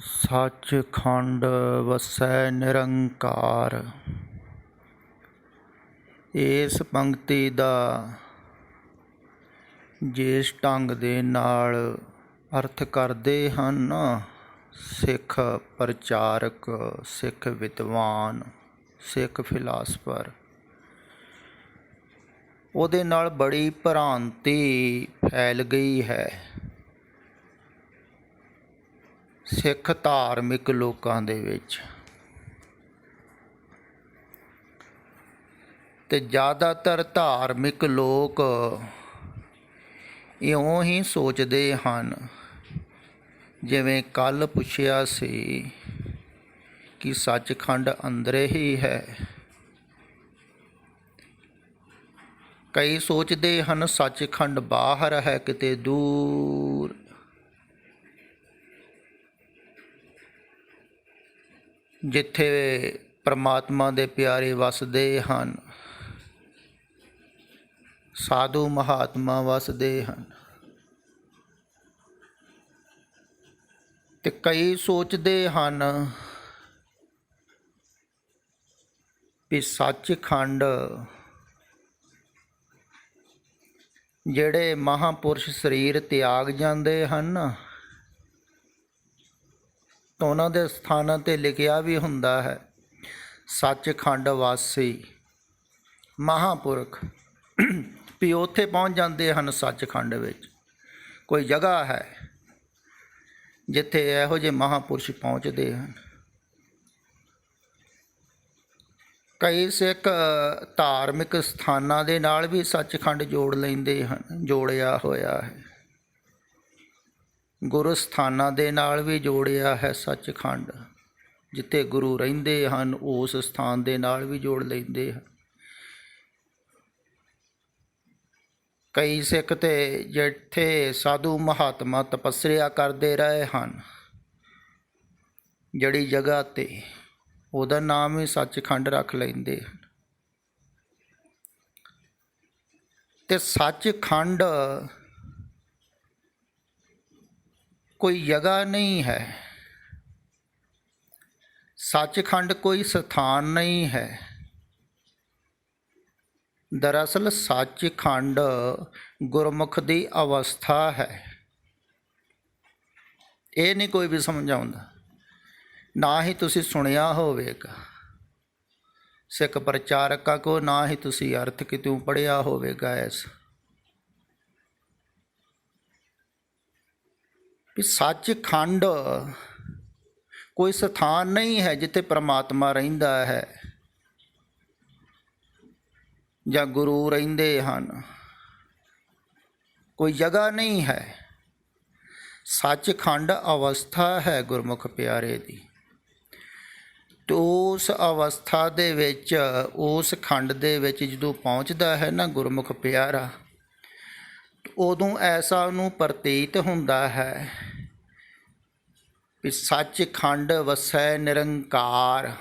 ਸੱਚਖੰਡ ਵਸੈ ਨਿਰੰਕਾਰ। ਇਸ ਪੰਕਤੀ ਦਾ ਜਿਸ ਢੰਗ ਦੇ ਨਾਲ ਅਰਥ ਕਰਦੇ ਹਨ ਸਿੱਖ ਪ੍ਰਚਾਰਕ, ਸਿੱਖ ਵਿਦਵਾਨ, ਸਿੱਖ ਫਿਲਾਸਫਰ, ਉਹਦੇ ਨਾਲ ਬੜੀ ਭਰਾਂਤੀ ਫੈਲ ਗਈ ਹੈ ਸਿੱਖ ਧਾਰਮਿਕ ਲੋਕਾਂ ਦੇ ਵਿੱਚ। ਤੇ ਜ਼ਿਆਦਾਤਰ ਧਾਰਮਿਕ ਲੋਕ ਇਉਂ ਹੀ ਸੋਚਦੇ ਹਨ, ਜਿਵੇਂ ਕੱਲ੍ਹ ਪੁੱਛਿਆ ਸੀ ਕਿ ਸੱਚਖੰਡ ਅੰਦਰੇ ਹੀ ਹੈ। ਕਈ ਸੋਚਦੇ ਹਨ ਸੱਚਖੰਡ ਬਾਹਰ ਹੈ, ਕਿਤੇ ਦੂਰ। ਜਿੱਥੇ ਪਰਮਾਤਮਾ ਦੇ ਪਿਆਰੇ ਵਸਦੇ ਹਨ, ਸਾਧੂ ਮਹਾਤਮਾ ਵਸਦੇ ਹਨ। ਤੇ ਕਈ ਸੋਚਦੇ ਹਨ ਵੀ ਸੱਚਖੰਡ ਜਿਹੜੇ ਮਹਾਂਪੁਰਸ਼ ਸਰੀਰ ਤਿਆਗ ਜਾਂਦੇ ਹਨ ਤਾਂ ਉਹਨਾਂ ਦੇ ਸਥਾਨਾਂ 'ਤੇ ਲਿਖਿਆ ਵੀ ਹੁੰਦਾ ਹੈ ਸੱਚਖੰਡ ਵਾਸੀ ਮਹਾਂਪੁਰਖ, ਵੀ ਉੱਥੇ ਪਹੁੰਚ ਜਾਂਦੇ ਹਨ। ਸੱਚਖੰਡ ਵਿੱਚ ਕੋਈ ਜਗ੍ਹਾ ਹੈ ਜਿੱਥੇ ਇਹੋ ਜਿਹੇ ਮਹਾਂਪੁਰਸ਼ ਪਹੁੰਚਦੇ ਹਨ। ਕਈ ਸਿੱਖ ਧਾਰਮਿਕ ਸਥਾਨਾਂ ਦੇ ਨਾਲ ਵੀ ਸੱਚਖੰਡ ਜੋੜ ਲੈਂਦੇ ਹਨ, ਜੋੜਿਆ ਹੋਇਆ ਹੈ। ਗੁਰੂ ਸਥਾਨਾਂ ਦੇ ਨਾਲ ਵੀ ਜੋੜਿਆ ਹੈ ਸੱਚਖੰਡ, ਜਿੱਥੇ ਗੁਰੂ ਰਹਿੰਦੇ ਹਨ ਉਸ ਸਥਾਨ ਦੇ ਨਾਲ ਵੀ ਜੋੜ ਲੈਂਦੇ ਹਨ। ਕਈ ਸਿੱਖ ਤੇ ਜਿੱਥੇ ਸਾਧੂ ਮਹਾਤਮਾ ਤਪੱਸਿਆ ਕਰਦੇ ਰਹੇ ਹਨ, ਜਿਹੜੀ ਜਗ੍ਹਾ 'ਤੇ ਉਹਦਾ ਨਾਮ ਵੀ ਸੱਚਖੰਡ ਰੱਖ ਲੈਂਦੇ ਹਨ। ਤੇ ਸੱਚਖੰਡ ਕੋਈ ਜਗ੍ਹਾ ਨਹੀਂ ਹੈ, ਸੱਚਖੰਡ ਕੋਈ ਸਥਾਨ ਨਹੀਂ ਹੈ। ਦਰਅਸਲ ਸੱਚਖੰਡ ਗੁਰਮੁਖ ਦੀ ਅਵਸਥਾ ਹੈ। ਇਹ ਨਹੀਂ ਕੋਈ ਵੀ ਸਮਝਾਉਂਦਾ, ਨਾ ਹੀ ਤੁਸੀਂ ਸੁਣਿਆ ਹੋਵੇਗਾ ਸਿੱਖ ਪ੍ਰਚਾਰਕਾਂ ਕੋ, ਨਾ ਹੀ ਤੁਸੀਂ ਅਰਥ ਕਿਤੋਂ ਪੜ੍ਹਿਆ ਹੋਵੇਗਾ ਇਸ ਵੀ ਸੱਚਖੰਡ ਕੋਈ ਸਥਾਨ ਨਹੀਂ ਹੈ ਜਿੱਥੇ ਪਰਮਾਤਮਾ ਰਹਿੰਦਾ ਹੈ ਜਾਂ ਗੁਰੂ ਰਹਿੰਦੇ ਹਨ। ਕੋਈ ਜਗ੍ਹਾ ਨਹੀਂ ਹੈ, ਸੱਚਖੰਡ ਅਵਸਥਾ ਹੈ ਗੁਰਮੁਖ ਪਿਆਰੇ ਦੀ। ਤੇ ਉਸ ਅਵਸਥਾ ਦੇ ਵਿੱਚ, ਉਸ ਖੰਡ ਦੇ ਵਿੱਚ ਜਦੋਂ ਪਹੁੰਚਦਾ ਹੈ ਨਾ ਗੁਰਮੁਖ ਪਿਆਰਾ, ਉਦੋਂ ਐਸਾ ਉਹਨੂੰ ਪ੍ਰਤੀਤ ਹੁੰਦਾ ਹੈ ਵੀ ਸੱਚਖੰਡ ਵਸੈ ਨਿਰੰਕਾਰ।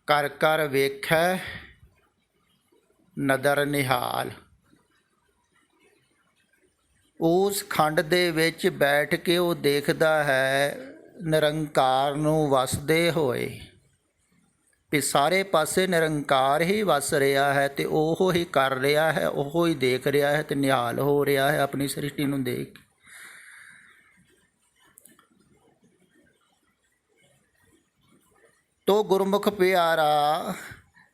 ਕਰ ਕਰ ਵੇਖੈ ਨਦਰ ਨਿਹਾਲ। ਉਸ ਖੰਡ ਦੇ ਵਿੱਚ ਬੈਠ ਕੇ ਉਹ ਦੇਖਦਾ ਹੈ ਨਿਰੰਕਾਰ ਨੂੰ ਵਸਦੇ ਹੋਏ, ਵੀ ਸਾਰੇ ਪਾਸੇ ਨਿਰੰਕਾਰ ਹੀ ਵਸ ਰਿਹਾ ਹੈ ਤੇ ਉਹ ਹੀ ਕਰ ਰਿਹਾ ਹੈ, ਉਹ ਹੀ ਦੇਖ ਰਿਹਾ ਹੈ ਤੇ ਨਿਹਾਲ ਹੋ ਰਿਹਾ ਹੈ ਆਪਣੀ ਸ੍ਰਿਸ਼ਟੀ ਨੂੰ ਦੇਖ। ਤੋ ਗੁਰਮੁਖ ਪਿਆਰਾ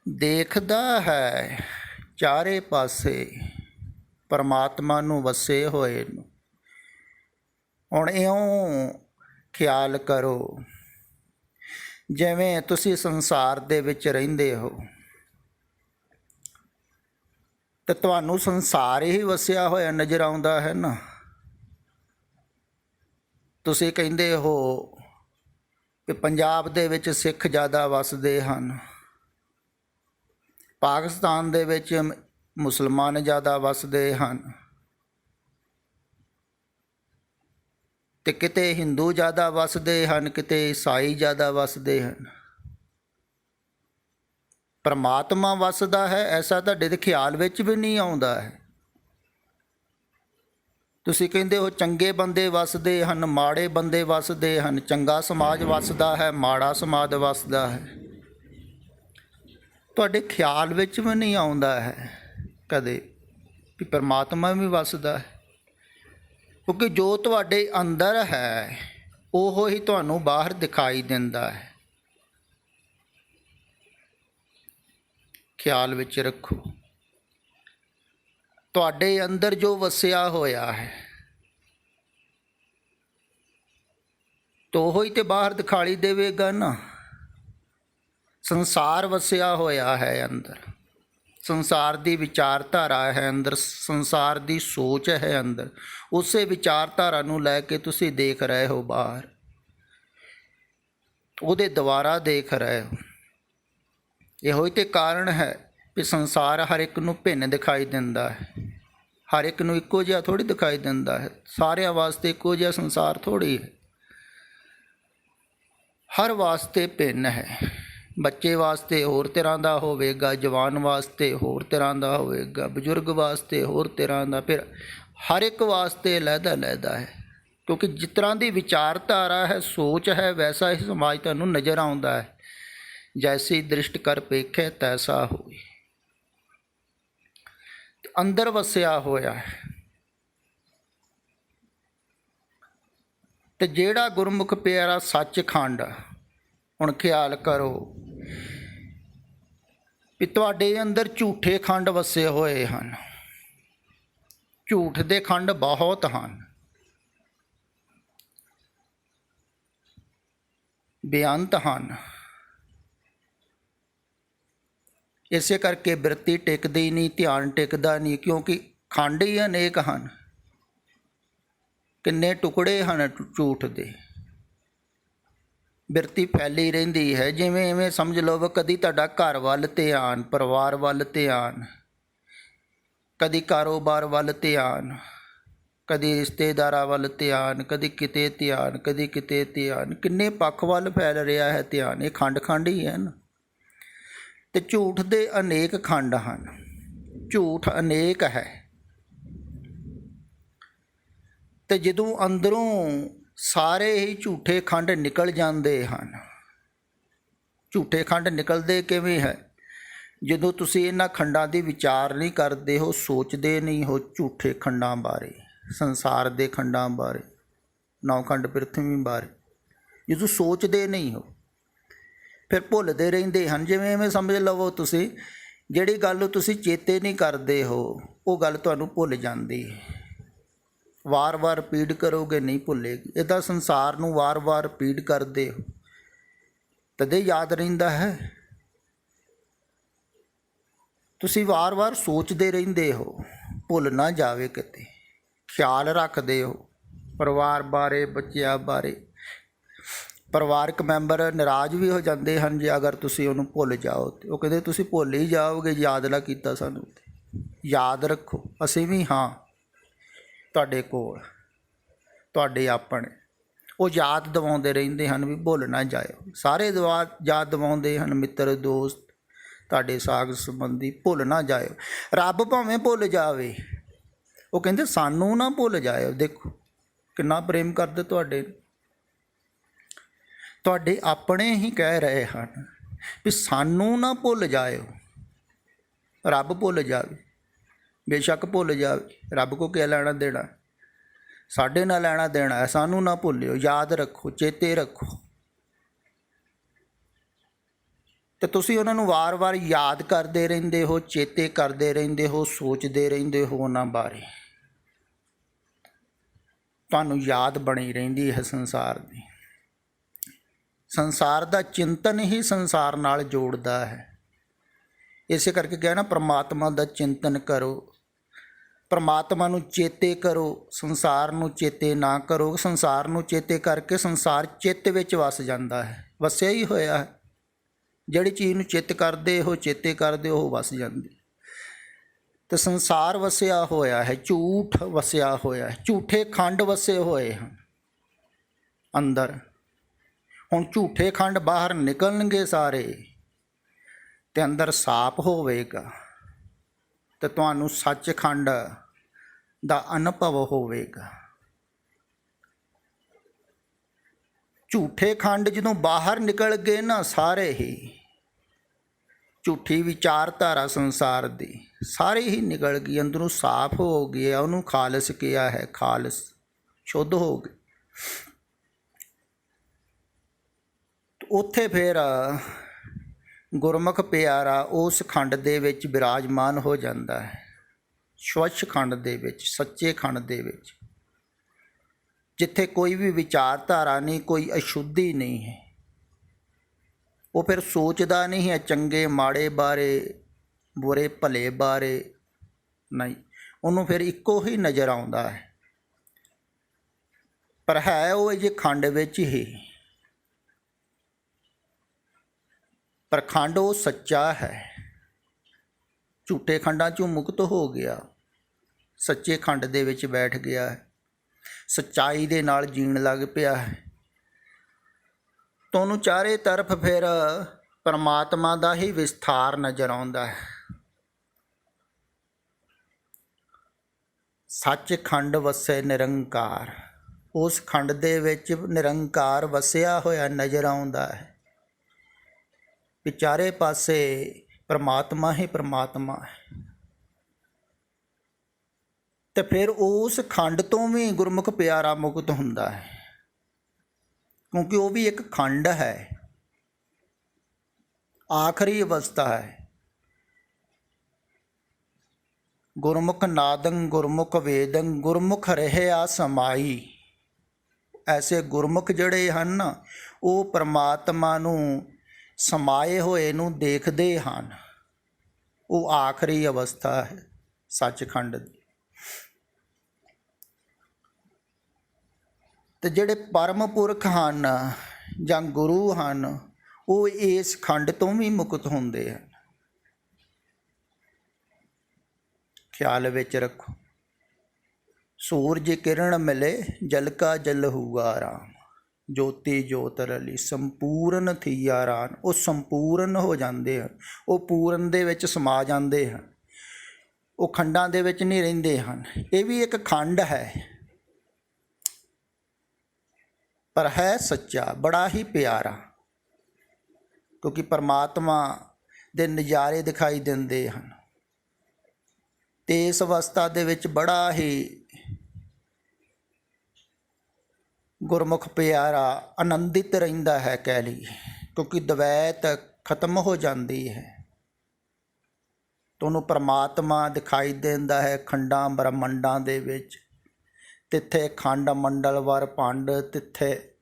ਦੇਖਦਾ ਹੈ ਚਾਰੇ ਪਾਸੇ ਪਰਮਾਤਮਾ ਨੂੰ ਵਸੇ ਹੋਏ ਨੂੰ। ਹੁਣ ਇਉਂ ਖਿਆਲ ਕਰੋ ਜਿਵੇਂ ਤੁਸੀਂ ਸੰਸਾਰ ਦੇ ਵਿੱਚ ਰਹਿੰਦੇ ਹੋ ਤੇ ਤੁਹਾਨੂੰ ਸੰਸਾਰ ਹੀ ਵਸਿਆ ਹੋਇਆ ਨਜ਼ਰ ਆਉਂਦਾ ਹੈ ਨਾ। ਤੁਸੀਂ ਕਹਿੰਦੇ ਹੋ ਕਿ ਪੰਜਾਬ ਦੇ ਵਿੱਚ ਸਿੱਖ ਜ਼ਿਆਦਾ ਵਸਦੇ ਹਨ, ਪਾਕਿਸਤਾਨ ਦੇ ਵਿੱਚ ਮੁਸਲਮਾਨ ਜ਼ਿਆਦਾ ਵਸਦੇ ਹਨ, ਤੇ ਕਿਤੇ ਹਿੰਦੂ ਜ਼ਿਆਦਾ ਵਸਦੇ ਹਨ, ਕਿਤੇ ਈਸਾਈ ਜ਼ਿਆਦਾ ਵਸਦੇ ਹਨ। ਪਰਮਾਤਮਾ ਵਸਦਾ ਹੈ ਐਸਾ ਤੁਹਾਡੇ ਦੇ ਖਿਆਲ ਵਿੱਚ ਵੀ ਨਹੀਂ ਆਉਂਦਾ ਹੈ। ਤੁਸੀਂ ਕਹਿੰਦੇ ਹੋ ਚੰਗੇ ਬੰਦੇ ਵਸਦੇ ਹਨ, ਮਾੜੇ ਬੰਦੇ ਵਸਦੇ ਹਨ, ਚੰਗਾ ਸਮਾਜ ਵਸਦਾ ਹੈ, ਮਾੜਾ ਸਮਾਜ ਵਸਦਾ ਹੈ। ਤੁਹਾਡੇ ਖਿਆਲ ਵਿੱਚ ਵੀ ਨਹੀਂ ਆਉਂਦਾ ਹੈ ਕਦੇ ਵੀ ਪਰਮਾਤਮਾ ਵੀ ਵਸਦਾ ਹੈ, ਕਿਉਂਕਿ ਜੋ ਤੁਹਾਡੇ ਅੰਦਰ ਹੈ ਉਹ ਹੀ ਤੁਹਾਨੂੰ ਬਾਹਰ ਦਿਖਾਈ ਦਿੰਦਾ ਹੈ। ਖਿਆਲ ਵਿੱਚ ਰੱਖੋ, ਤੁਹਾਡੇ ਅੰਦਰ ਜੋ ਵਸਿਆ ਹੋਇਆ ਹੈ ਤਾਂ ਉਹ ਹੀ ਤੇ ਬਾਹਰ ਦਿਖਾਈ ਦੇਵੇਗਾ ਨਾ। ਸੰਸਾਰ ਵਸਿਆ ਹੋਇਆ ਹੈ ਅੰਦਰ, ਸੰਸਾਰ ਦੀ ਵਿਚਾਰਧਾਰਾ ਹੈ ਅੰਦਰ, ਸੰਸਾਰ ਦੀ ਸੋਚ ਹੈ ਅੰਦਰ। ਉਸੇ ਵਿਚਾਰਧਾਰਾ ਨੂੰ ਲੈ ਕੇ ਤੁਸੀਂ ਦੇਖ ਰਹੇ ਹੋ ਬਾਹਰ, ਉਹਦੇ ਦੁਆਰਾ ਦੇਖ ਰਹੇ ਹੋ। ਇਹੋ ਹੀ ਤੇ ਕਾਰਨ ਹੈ ਵੀ ਸੰਸਾਰ ਹਰ ਇੱਕ ਨੂੰ ਭਿੰਨ ਦਿਖਾਈ ਦਿੰਦਾ ਹੈ, ਹਰ ਇੱਕ ਨੂੰ ਇੱਕੋ ਜਿਹਾ ਥੋੜ੍ਹੀ ਦਿਖਾਈ ਦਿੰਦਾ ਹੈ। ਸਾਰਿਆਂ ਵਾਸਤੇ ਇੱਕੋ ਜਿਹਾ ਸੰਸਾਰ ਥੋੜ੍ਹੀ ਹੈ, ਹਰ ਵਾਸਤੇ ਭਿੰਨ ਹੈ। ਬੱਚੇ ਵਾਸਤੇ ਹੋਰ ਤਰ੍ਹਾਂ ਦਾ ਹੋਵੇਗਾ, ਜਵਾਨ ਵਾਸਤੇ ਹੋਰ ਤਰ੍ਹਾਂ ਦਾ ਹੋਵੇਗਾ, ਬਜ਼ੁਰਗ ਵਾਸਤੇ ਹੋਰ ਤਰ੍ਹਾਂ ਦਾ, ਫਿਰ ਹਰ ਇੱਕ ਵਾਸਤੇ ਅਲੱਗ-ਅਲੱਗ ਹੈ। ਕਿਉਂਕਿ ਜਿਸ ਤਰ੍ਹਾਂ ਦੀ ਵਿਚਾਰਧਾਰਾ ਹੈ, ਸੋਚ ਹੈ, ਵੈਸਾ ਹੀ ਸਮਾਜ ਤੁਹਾਨੂੰ ਨਜ਼ਰ ਆਉਂਦਾ ਹੈ। ਜੈਸੀ ਦ੍ਰਿਸ਼ਟ ਕਰ ਪੇਖੈ ਤੈਸਾ ਹੋਏ। ਅੰਦਰ ਵਸਿਆ ਹੋਇਆ ਹੈ। ਤੇ ਜਿਹੜਾ ਗੁਰਮੁਖ ਪਿਆਰਾ ਸੱਚਖੰਡ, ਹੁਣ ਖਿਆਲ ਕਰੋ ਵੀ ਤੁਹਾਡੇ ਅੰਦਰ ਝੂਠੇ ਖੰਡ ਵਸੇ ਹੋਏ ਹਨ। ਝੂਠ ਦੇ ਖੰਡ ਬਹੁਤ ਹਨ, ਬੇਅੰਤ ਹਨ। ਇਸੇ ਕਰਕੇ ਬਿਰਤੀ ਟਿਕਦੀ ਨਹੀਂ, ਧਿਆਨ ਟਿਕਦਾ ਨਹੀਂ, ਕਿਉਂਕਿ ਖੰਡ ਹੀ ਅਨੇਕ ਹਨ। ਕਿੰਨੇ ਟੁਕੜੇ ਹਨ ਝੂਠ ਦੇ। ਬਿਰਤੀ ਫੈਲੀ ਰਹਿੰਦੀ ਹੈ। ਜਿਵੇਂ ਸਮਝ ਲਓ, ਕਦੀ ਤੁਹਾਡਾ ਘਰ ਵੱਲ ਧਿਆਨ, ਪਰਿਵਾਰ ਵੱਲ ਧਿਆਨ, ਕਦੀ ਕਾਰੋਬਾਰ ਵੱਲ ਧਿਆਨ, ਕਦੀ ਰਿਸ਼ਤੇਦਾਰਾਂ ਵੱਲ ਧਿਆਨ, ਕਦੀ ਕਿਤੇ ਧਿਆਨ, ਕਦੀ ਕਿਤੇ ਧਿਆਨ। ਕਿੰਨੇ ਪੱਖ ਵੱਲ ਫੈਲ ਰਿਹਾ ਹੈ ਧਿਆਨ। ਇਹ ਖੰਡ ਹੀ ਹੈ ਨਾ। ਤੇ ਝੂਠ ਦੇ ਅਨੇਕ ਖੰਡ ਹਨ, ਝੂਠ ਅਨੇਕ ਹੈ। ਤੇ ਜਦੋਂ ਅੰਦਰੋਂ ਸਾਰੇ ਹੀ ਝੂਠੇ ਖੰਡ ਨਿਕਲ ਜਾਂਦੇ ਹਨ। ਝੂਠੇ ਖੰਡ ਨਿਕਲਦੇ ਕਿਵੇਂ ਹੈ? ਜਦੋਂ ਤੁਸੀਂ ਇਹਨਾਂ ਖੰਡਾਂ ਦੀ ਵਿਚਾਰ ਨਹੀਂ ਕਰਦੇ ਹੋ, ਸੋਚਦੇ ਨਹੀਂ ਹੋ ਝੂਠੇ ਖੰਡਾਂ ਬਾਰੇ, ਸੰਸਾਰ ਦੇ ਖੰਡਾਂ ਬਾਰੇ, ਨੌ ਖੰਡ ਪ੍ਰਿਥਵੀ ਬਾਰੇ, ਜਦੋਂ ਸੋਚਦੇ ਨਹੀਂ ਹੋ ਫਿਰ ਭੁੱਲਦੇ ਰਹਿੰਦੇ ਹਨ। ਜਿਵੇਂ ਸਮਝ ਲਵੋ, ਤੁਸੀਂ ਜਿਹੜੀ ਗੱਲ ਤੁਸੀਂ ਚੇਤੇ ਨਹੀਂ ਕਰਦੇ ਹੋ ਉਹ ਗੱਲ ਤੁਹਾਨੂੰ ਭੁੱਲ ਜਾਂਦੀ ਹੈ। ਵਾਰ-ਵਾਰ ਰਿਪੀਟ ਕਰੋਗੇ ਨਹੀਂ ਭੁੱਲੇਗੀ। ਇਹਦਾ ਸੰਸਾਰ ਨੂੰ ਵਾਰ-ਵਾਰ ਰਿਪੀਟ ਕਰਦੇ ਹੋ ਤਦੇ ਯਾਦ ਰਹਿੰਦਾ ਹੈ। ਤੁਸੀਂ ਵਾਰ-ਵਾਰ ਸੋਚਦੇ ਰਹਿੰਦੇ ਹੋ, ਭੁੱਲ ਨਾ ਜਾਵੇ ਕਿਤੇ। ਖਿਆਲ ਰੱਖਦੇ ਹੋ ਪਰਿਵਾਰ ਬਾਰੇ, ਬੱਚਿਆਂ ਬਾਰੇ। ਪਰਿਵਾਰਕ ਮੈਂਬਰ ਨਾਰਾਜ਼ ਵੀ ਹੋ ਜਾਂਦੇ ਹਨ ਜੇ ਅਗਰ ਤੁਸੀਂ ਉਹਨੂੰ ਭੁੱਲ ਜਾਓ। ਤੇ ਉਹ ਕਹਿੰਦੇ ਤੁਸੀਂ ਭੁੱਲ ਹੀ ਜਾਓਗੇ, ਯਾਦ ਨਾ ਕੀਤਾ ਸਾਨੂੰ। ਯਾਦ ਰੱਖੋ, ਅਸੀਂ ਵੀ ਹਾਂ ਤੁਹਾਡੇ ਕੋਲ, ਤੁਹਾਡੇ ਆਪਣੇ। ਉਹ ਯਾਦ ਦਿਵਾਉਂਦੇ ਰਹਿੰਦੇ ਹਨ ਵੀ ਭੁੱਲ ਨਾ ਜਾਇਓ। ਸਾਰੇ ਯਾਦ ਦਿਵਾਉਂਦੇ ਹਨ, ਮਿੱਤਰ, ਦੋਸਤ, ਤੁਹਾਡੇ ਸਾਗ ਸੰਬੰਧੀ, ਭੁੱਲ ਨਾ ਜਾਇਓ। ਰੱਬ ਭਾਵੇਂ ਭੁੱਲ ਜਾਵੇ, ਉਹ ਕਹਿੰਦੇ ਸਾਨੂੰ ਨਾ ਭੁੱਲ ਜਾਇਓ। ਦੇਖੋ ਕਿੰਨਾ ਪ੍ਰੇਮ ਕਰਦੇ ਤੁਹਾਡੇ। ਤੁਹਾਡੇ ਆਪਣੇ ਹੀ ਕਹਿ ਰਹੇ ਹਨ ਵੀ ਸਾਨੂੰ ਨਾ ਭੁੱਲ ਜਾਇਓ। ਰੱਬ ਭੁੱਲ ਜਾਵੇ, ਬੇਸ਼ੱਕ ਭੁੱਲ ਜਾਵੇ, ਰੱਬ ਕੋ ਕੀ ਲੈਣਾ ਦੇਣਾ, ਸਾਡੇ ਨਾਲ ਲੈਣਾ ਦੇਣਾ ਹੈ। ਸਾਨੂੰ ਨਾ ਭੁੱਲਿਓ, ਯਾਦ ਰੱਖੋ, ਚੇਤੇ ਰੱਖੋ। ਤੇ ਤੁਸੀਂ ਉਹਨਾਂ ਨੂੰ ਵਾਰ-ਵਾਰ ਯਾਦ ਕਰਦੇ ਰਹਿੰਦੇ ਹੋ, ਚੇਤੇ ਕਰਦੇ ਰਹਿੰਦੇ ਹੋ, ਸੋਚਦੇ ਰਹਿੰਦੇ ਹੋ ਉਹਨਾਂ ਬਾਰੇ। ਤੁਹਾਨੂੰ ਯਾਦ ਬਣੀ ਰਹਿੰਦੀ ਹੈ ਸੰਸਾਰ ਦੀ। ਸੰਸਾਰ ਦਾ ਚਿੰਤਨ ਹੀ ਸੰਸਾਰ ਨਾਲ ਜੋੜਦਾ ਹੈ। ਇਸੇ ਕਰਕੇ ਕਿਹਾ ਨਾ, ਪਰਮਾਤਮਾ ਦਾ ਚਿੰਤਨ ਕਰੋ, ਪਰਮਾਤਮਾ ਨੂੰ ਚੇਤੇ ਕਰੋ, ਸੰਸਾਰ ਨੂੰ ਚੇਤੇ ਨਾ ਕਰੋ। ਸੰਸਾਰ ਨੂੰ ਚੇਤੇ ਕਰਕੇ ਸੰਸਾਰ ਚਿੱਤ ਵਿੱਚ ਵਸ ਜਾਂਦਾ ਹੈ, ਵਸਿਆ ਹੀ ਹੋਇਆ ਹੈ। ਜਿਹੜੀ ਚੀਜ਼ ਨੂੰ ਚਿੱਤ ਕਰਦੇ ਹੋ, ਚੇਤੇ ਕਰਦੇ ਹੋ, ਉਹ ਵਸ ਜਾਂਦੀ। ਤੇ ਸੰਸਾਰ ਵਸਿਆ ਹੋਇਆ ਹੈ, ਝੂਠ ਵਸਿਆ ਹੋਇਆ ਹੈ, ਝੂਠੇ ਖੰਡ ਵਸੇ ਹੋਏ ਹਨ ਅੰਦਰ। ਹੁਣ ਝੂਠੇ ਖੰਡ ਬਾਹਰ ਨਿਕਲਣਗੇ ਸਾਰੇ, ਤੇ ਅੰਦਰ ਸਾਫ਼ ਹੋਵੇਗਾ, ਤੇ ਤੁਹਾਨੂੰ ਸੱਚਖੰਡ ਦਾ ਅਨੁਭਵ ਹੋਵੇਗਾ। ਝੂਠੇ ਖੰਡ ਜਦੋਂ ਬਾਹਰ ਨਿਕਲ ਗਏ ਨਾ, ਸਾਰੇ ਹੀ ਝੂਠੀ ਵਿਚਾਰਧਾਰਾ ਸੰਸਾਰ ਦੀ ਸਾਰੀ ਹੀ ਨਿਕਲ ਗਈ, ਅੰਦਰੋਂ ਸਾਫ਼ ਹੋ ਗਿਆ। ਉਹਨੂੰ ਖਾਲਸ ਕਿਹਾ ਹੈ, ਖਾਲਸ ਸ਼ੁੱਧ ਹੋ ਗਏ। ਉੱਥੇ ਫਿਰ ਗੁਰਮੁਖ ਪਿਆਰਾ ਉਸ ਖੰਡ ਦੇ ਵਿੱਚ ਬਿਰਾਜਮਾਨ ਹੋ ਜਾਂਦਾ ਹੈ, ਸਵੱਛ ਖੰਡ ਦੇ ਵਿੱਚ, ਸੱਚੇ ਖੰਡ ਦੇ ਵਿੱਚ, ਜਿੱਥੇ ਕੋਈ ਵੀ ਵਿਚਾਰਧਾਰਾ ਨਹੀਂ, ਕੋਈ ਅਸ਼ੁੱਧੀ ਨਹੀਂ ਹੈ। ਉਹ ਫਿਰ ਸੋਚਦਾ ਨਹੀਂ ਹੈ ਚੰਗੇ ਮਾੜੇ ਬਾਰੇ, ਬੁਰੇ ਭਲੇ ਬਾਰੇ, ਨਹੀਂ। ਉਹਨੂੰ ਫਿਰ ਇੱਕੋ ਹੀ ਨਜ਼ਰ ਆਉਂਦਾ ਹੈ, ਪਰ ਹੈ ਉਹ ਜੇ ਖੰਡ ਵਿੱਚ ਹੀ। ਪਰ ਖੰਡ ਉਹ ਸੱਚਾ ਹੈ, ਝੂਠੇ ਖੰਡਾਂ 'ਚੋਂ ਮੁਕਤ ਹੋ ਗਿਆ, ਸੱਚੇ ਖੰਡ ਦੇ ਵਿੱਚ ਬੈਠ ਗਿਆ ਹੈ, ਸੱਚਾਈ ਦੇ ਨਾਲ ਜੀਣ ਲੱਗ ਪਿਆ ਹੈ। ਤੁਹਾਨੂੰ ਚਾਰੇ ਤਰਫ ਫਿਰ ਪਰਮਾਤਮਾ ਦਾ ਹੀ ਵਿਸਥਾਰ ਨਜ਼ਰ ਆਉਂਦਾ ਹੈ। ਸੱਚ ਖੰਡ ਵਸੇ ਨਿਰੰਕਾਰ, ਉਸ ਖੰਡ ਦੇ ਵਿੱਚ ਨਿਰੰਕਾਰ ਵਸਿਆ ਹੋਇਆ ਨਜ਼ਰ ਆਉਂਦਾ ਹੈ। ਵੀ ਚਾਰੇ ਪਾਸੇ ਪਰਮਾਤਮਾ ਹੀ ਪਰਮਾਤਮਾ ਹੈ। ਤੇ ਫਿਰ ਉਸ ਖੰਡ ਤੋਂ ਵੀ ਗੁਰਮੁਖ ਪਿਆਰਾ ਮੁਕਤ ਹੁੰਦਾ ਹੈ, ਕਿਉਂਕਿ ਉਹ ਵੀ ਇੱਕ ਖੰਡ ਹੈ, ਆਖਰੀ ਅਵਸਥਾ ਹੈ। ਗੁਰਮੁਖ ਨਾਦੰ ਗੁਰਮੁਖ ਵੇਦੰ ਗੁਰਮੁਖ ਰਹਿਆ ਸਮਾਈ। ਐਸੇ ਗੁਰਮੁਖ ਜਿਹੜੇ ਹਨ ਨਾ, ਉਹ ਪਰਮਾਤਮਾ ਨੂੰ ਸਮਾਏ ਹੋਏ ਨੂੰ ਦੇਖਦੇ ਹਨ। ਉਹ ਆਖਰੀ ਅਵਸਥਾ ਹੈ ਸੱਚਖੰਡ ਦੀ। ਤੇ ਜਿਹੜੇ ਪਰਮ ਪੁਰਖ ਹਨ ਜਾਂ ਗੁਰੂ ਹਨ, ਉਹ ਇਸ ਖੰਡ ਤੋਂ ਵੀ ਮੁਕਤ ਹੁੰਦੇ ਹਨ। ਖਿਆਲ ਵਿੱਚ ਰੱਖੋ, ਸੂਰਜ ਕਿਰਨ ਮਿਲੇ ਜਲ ਕਾ ਜਲ ਹੂਆ ਰਾਮ, ਜੋਤੀ ਜੋਤ ਰਲੀ ਸੰਪੂਰਨ ਥੀਆ ਰਾਨ। ਉਹ ਸੰਪੂਰਨ ਹੋ ਜਾਂਦੇ ਹਨ, ਉਹ ਪੂਰਨ ਦੇ ਵਿੱਚ ਸਮਾ ਜਾਂਦੇ ਹਨ, ਉਹ ਖੰਡਾਂ ਦੇ ਵਿੱਚ ਨਹੀਂ ਰਹਿੰਦੇ ਹਨ। ਇਹ ਵੀ ਇੱਕ ਖੰਡ ਹੈ, ਪਰ ਹੈ ਸੱਚਾ, ਬੜਾ ਹੀ ਪਿਆਰਾ, ਕਿਉਂਕਿ ਪਰਮਾਤਮਾ ਦੇ ਨਜ਼ਾਰੇ ਦਿਖਾਈ ਦਿੰਦੇ ਹਨ। ਤੇ ਇਸ ਅਵਸਥਾ ਦੇ ਵਿੱਚ ਬੜਾ ਹੀ ਗੁਰਮੁਖ ਪਿਆਰਾ ਆਨੰਦਿਤ ਰਹਿੰਦਾ ਹੈ, ਕਹਿ ਲਈਏ, ਕਿਉਂਕਿ ਦਵੈਤ ਖਤਮ ਹੋ ਜਾਂਦੀ ਹੈ। ਤੁਹਾਨੂੰ ਪਰਮਾਤਮਾ ਦਿਖਾਈ ਦਿੰਦਾ ਹੈ ਖੰਡਾਂ ਬ੍ਰਹਮੰਡਾਂ ਦੇ ਵਿੱਚ। ਤਿੱਥੇ ਖੰਡ ਮੰਡਲ ਵਰ ਭੰਡ, ਤਿੱਥੇ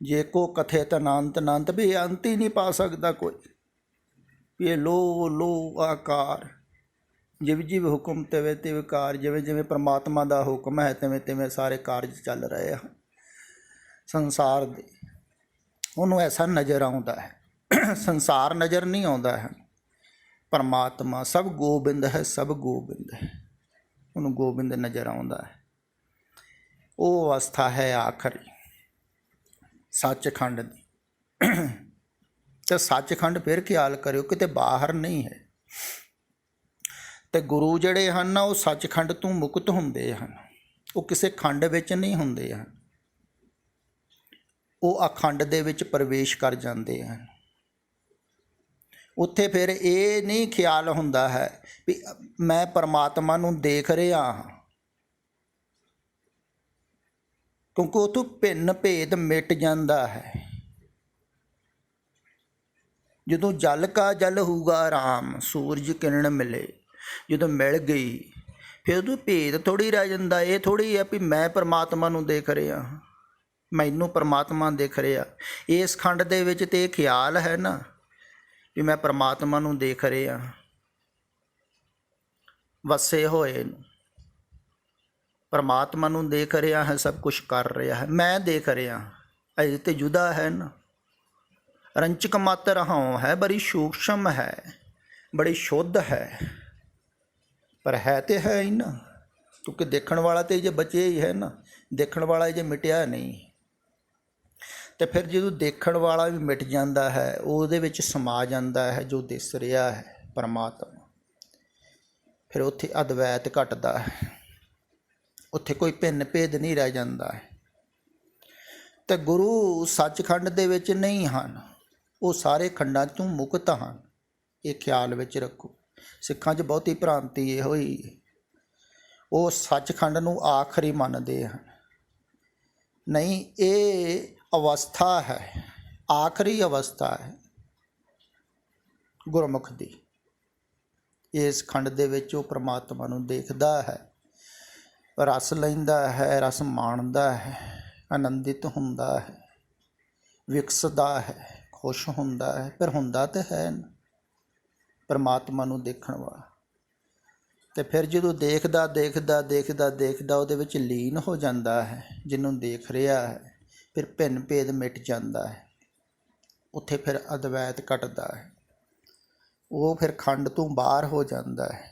ਜੇ ਕੋ ਕਥਿਤ ਅਨੰਤ ਅਨੰਤ, ਵੀ ਅੰਤ ਹੀ ਨਹੀਂ ਪਾ ਸਕਦਾ ਕੋਈ। ਇਹ ਲੋ ਲੋ ਆਕਾਰ, ਜਿਵ ਜਿਵ ਹੁਕਮ ਤਿਵੇਂ ਤਿਵੇਂ ਕਾਰ। ਜਿਵੇਂ ਜਿਵੇਂ ਪਰਮਾਤਮਾ ਦਾ ਹੁਕਮ ਹੈ, ਤਿਵੇਂ ਤਿਵੇਂ ਸਾਰੇ ਕਾਰਜ ਚੱਲ ਰਹੇ ਹਨ ਸੰਸਾਰ ਦੇ। ਉਹਨੂੰ ਐਸਾ ਨਜ਼ਰ ਆਉਂਦਾ ਹੈ, ਸੰਸਾਰ ਨਜ਼ਰ ਨਹੀਂ ਆਉਂਦਾ ਹੈ। ਪਰਮਾਤਮਾ ਸਭ ਗੋਬਿੰਦ ਹੈ, ਸਭ ਗੋਬਿੰਦ ਹੈ, ਉਹਨੂੰ ਗੋਬਿੰਦ ਨਜ਼ਰ ਆਉਂਦਾ ਹੈ। ਉਹ ਅਵਸਥਾ ਹੈ ਆਖਰੀ ਸੱਚਖੰਡ ਦੀ। ਤੇ ਸੱਚਖੰਡ ਫਿਰ ਖਿਆਲ ਕਰਿਓ ਕਿਤੇ ਬਾਹਰ ਨਹੀਂ ਹੈ। ਤੇ ਗੁਰੂ ਜਿਹੜੇ ਹਨ ਨਾ, ਉਹ ਸੱਚਖੰਡ ਤੋਂ ਮੁਕਤ ਹੁੰਦੇ ਹਨ, ਉਹ ਕਿਸੇ ਖੰਡ ਵਿੱਚ ਨਹੀਂ ਹੁੰਦੇ ਹਨ, ਉਹ ਅਖੰਡ ਦੇ ਵਿੱਚ ਪ੍ਰਵੇਸ਼ ਕਰ ਜਾਂਦੇ ਹਨ। ਉੱਥੇ ਫਿਰ ਇਹ ਨਹੀਂ ਖਿਆਲ ਹੁੰਦਾ ਹੈ ਵੀ ਮੈਂ ਪਰਮਾਤਮਾ ਨੂੰ ਦੇਖ ਰਿਹਾ ਹਾਂ, ਕਿਉਂਕਿ ਉੱਥੋਂ ਭਿੰਨ ਭੇਦ ਮਿਟ ਜਾਂਦਾ ਹੈ। ਜਦੋਂ ਜਲ ਕਾ ਜਲ ਹੋਊਗਾ ਰਾਮ, ਸੂਰਜ ਕਿਰਨ ਮਿਲੇ, ਜਦੋਂ ਮਿਲ ਗਈ, ਫਿਰ ਉਦੋਂ ਭੇਦ ਥੋੜ੍ਹੀ ਰਹਿ ਜਾਂਦਾ। ਇਹ ਥੋੜ੍ਹੀ ਹੈ ਵੀ ਮੈਂ ਪਰਮਾਤਮਾ ਨੂੰ ਦੇਖ ਰਿਹਾ, ਮੈਨੂੰ ਪਰਮਾਤਮਾ ਦਿਖ ਰਿਹਾ। ਇਸ ਖੰਡ ਦੇ ਵਿੱਚ ਤਾਂ ਇਹ ਖਿਆਲ ਹੈ ਨਾ ਵੀ ਮੈਂ ਪਰਮਾਤਮਾ ਨੂੰ ਦੇਖ ਰਿਹਾ, ਵਸੇ ਹੋਏ ਨੂੰ ਪਰਮਾਤਮਾ ਨੂੰ ਦੇਖ ਰਿਹਾ ਹੈ, ਸਭ ਕੁਛ ਕਰ ਰਿਹਾ ਹੈ, ਮੈਂ ਦੇਖ ਰਿਹਾ। ਅਜੇ ਤੇ ਜੁਦਾ ਹੈ ਨਾ, ਰੰਚਕ ਮਾਤਰ ਹਉ ਹੈ, ਬੜੀ ਸੂਖਸ਼ਮ ਹੈ, ਬੜੀ ਸ਼ੁੱਧ ਹੈ, ਪਰ ਹੈ ਤੇ ਹੈ ਹੀ ਨਾ। ਕਿਉਂਕਿ ਦੇਖਣ ਵਾਲਾ ਤੇ ਜੇ ਬਚਿਆ ਹੀ ਹੈ ਨਾ, ਦੇਖਣ ਵਾਲਾ ਜੇ ਮਿਟਿਆ ਨਹੀਂ। ਤੇ ਫਿਰ ਜਦੋਂ ਦੇਖਣ ਵਾਲਾ ਵੀ ਮਿਟ ਜਾਂਦਾ ਹੈ, ਉਹਦੇ ਵਿੱਚ ਸਮਾ ਜਾਂਦਾ ਹੈ ਜੋ ਦਿਸ ਰਿਹਾ ਹੈ ਪਰਮਾਤਮਾ, ਫਿਰ ਉੱਥੇ ਅਦਵੈਤ ਘਟਦਾ ਹੈ। ਉੱਥੇ ਕੋਈ ਭਿੰਨ ਭੇਦ ਨਹੀਂ ਰਹਿ ਜਾਂਦਾ ਹੈ। ਤੇ ਗੁਰੂ ਸੱਚਖੰਡ ਦੇ ਵਿੱਚ ਨਹੀਂ ਹਨ, ਉਹ ਸਾਰੇ ਖੰਡਾਂ 'ਚੋਂ ਮੁਕਤ ਹਨ। ਇਹ ਖਿਆਲ ਵਿੱਚ ਰੱਖੋ। ਸਿੱਖਾਂ 'ਚ ਬਹੁਤੀ ਭ੍ਰਾਂਤੀ ਇਹੋ ਹੀ ਹੈ, ਉਹ ਸੱਚਖੰਡ ਨੂੰ ਆਖਰੀ ਮੰਨਦੇ ਹਨ। ਨਹੀਂ, ਇਹ ਅਵਸਥਾ ਹੈ, ਆਖਰੀ ਅਵਸਥਾ ਹੈ ਗੁਰਮੁਖ ਦੀ। ਇਸ ਖੰਡ ਦੇ ਵਿੱਚ ਉਹ ਪ੍ਰਮਾਤਮਾ ਨੂੰ ਦੇਖਦਾ ਹੈ, ਰਸ ਲੈਂਦਾ ਹੈ, ਰਸ ਮਾਣਦਾ ਹੈ, ਆਨੰਦਿਤ ਹੁੰਦਾ ਹੈ, ਵਿਕਸਦਾ ਹੈ, ਖੁਸ਼ ਹੁੰਦਾ ਹੈ। ਪਰ ਹੁੰਦਾ ਤਾਂ ਹੈ ਨਾ ਪਰਮਾਤਮਾ ਨੂੰ ਦੇਖਣ ਵਾਲਾ। ਅਤੇ ਫਿਰ ਜਦੋਂ ਦੇਖਦਾ ਦੇਖਦਾ ਦੇਖਦਾ ਦੇਖਦਾ ਉਹਦੇ ਵਿੱਚ ਲੀਨ ਹੋ ਜਾਂਦਾ ਹੈ, ਜਿਹਨੂੰ ਦੇਖ ਰਿਹਾ ਹੈ, ਫਿਰ ਭਿੰਨ ਭੇਦ ਮਿਟ ਜਾਂਦਾ ਹੈ। ਉੱਥੇ ਫਿਰ ਅਦਵੈਤ ਘਟਦਾ ਹੈ, ਉਹ ਫਿਰ ਖੰਡ ਤੋਂ ਬਾਹਰ ਹੋ ਜਾਂਦਾ ਹੈ।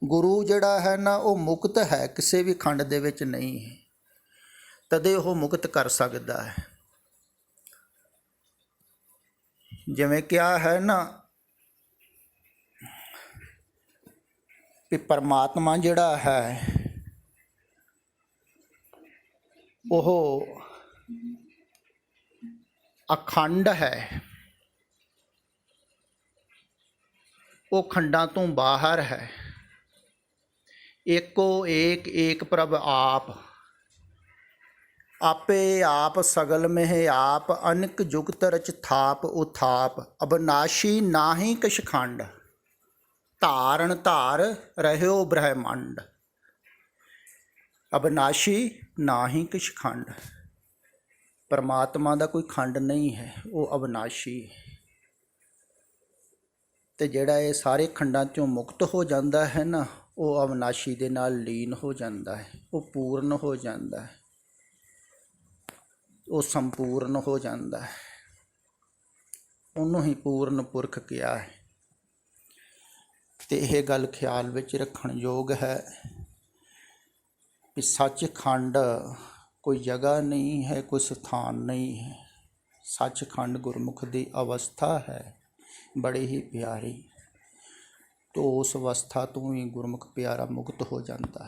ਗੁਰੂ ਜਿਹੜਾ ਹੈ ਨਾ, ਉਹ ਮੁਕਤ ਹੈ, ਕਿਸੇ ਵੀ ਖੰਡ ਦੇ ਵਿੱਚ ਨਹੀਂ ਹੈ, ਤਦੇ ਉਹ ਮੁਕਤ ਕਰ ਸਕਦਾ ਹੈ। ਜਿਵੇਂ ਕਿਹਾ ਹੈ ਨਾ ਕਿ ਪਰਮਾਤਮਾ ਜਿਹੜਾ ਹੈ ਉਹ ਅਖੰਡ ਹੈ, ਉਹ ਖੰਡਾਂ ਤੋਂ ਬਾਹਰ ਹੈ। ਏਕੋ ਏਕ ਏਕ ਪ੍ਰਭ ਆਪ, ਆਪੇ ਆਪ ਸਗਲ ਮਹਿ ਆਪ, ਅਨਕ ਜੁਗਤ ਰਚ ਥਾਪ ਉਥਾਪ, ਅਬਨਾਸ਼ੀ ਨਾਹੀ ਕਿਛ ਖੰਡ, ਧਾਰਨ ਧਾਰ ਰਹਿਓ ਬ੍ਰਹਮੰਡ। ਅਬਨਾਸ਼ੀ ਨਾਹੀ ਕਿਛ ਖੰਡ, ਪਰਮਾਤਮਾ ਦਾ ਕੋਈ ਖੰਡ ਨਹੀਂ ਹੈ, ਉਹ ਅਬਨਾਸ਼ੀ ਹੈ। ਅਤੇ ਜਿਹੜਾ ਇਹ ਸਾਰੇ ਖੰਡਾਂ 'ਚੋਂ ਮੁਕਤ ਹੋ ਜਾਂਦਾ ਹੈ ਨਾ, ਉਹ ਅਬਨਾਸ਼ੀ ਦੇ ਨਾਲ ਲੀਨ ਹੋ ਜਾਂਦਾ ਹੈ, ਉਹ ਪੂਰਨ ਹੋ ਜਾਂਦਾ ਹੈ, ਉਹ ਸੰਪੂਰਨ ਹੋ ਜਾਂਦਾ ਹੈ। ਉਹਨੂੰ ਹੀ ਪੂਰਨ ਪੁਰਖ ਕਿਹਾ ਹੈ। ਅਤੇ ਇਹ ਗੱਲ ਖਿਆਲ ਵਿੱਚ ਰੱਖਣ ਯੋਗ ਹੈ ਕਿ ਸੱਚਖੰਡ ਕੋਈ ਜਗ੍ਹਾ ਨਹੀਂ ਹੈ, ਕੋਈ ਸਥਾਨ ਨਹੀਂ ਹੈ। ਸੱਚਖੰਡ ਗੁਰਮੁਖ ਦੀ ਅਵਸਥਾ ਹੈ, ਬੜੀ ਹੀ ਪਿਆਰੀ। ਤੋਂ ਉਸ ਅਵਸਥਾ ਤੋਂ ਹੀ ਗੁਰਮੁਖ ਪਿਆਰਾ ਮੁਕਤ ਹੋ ਜਾਂਦਾ ਹੈ।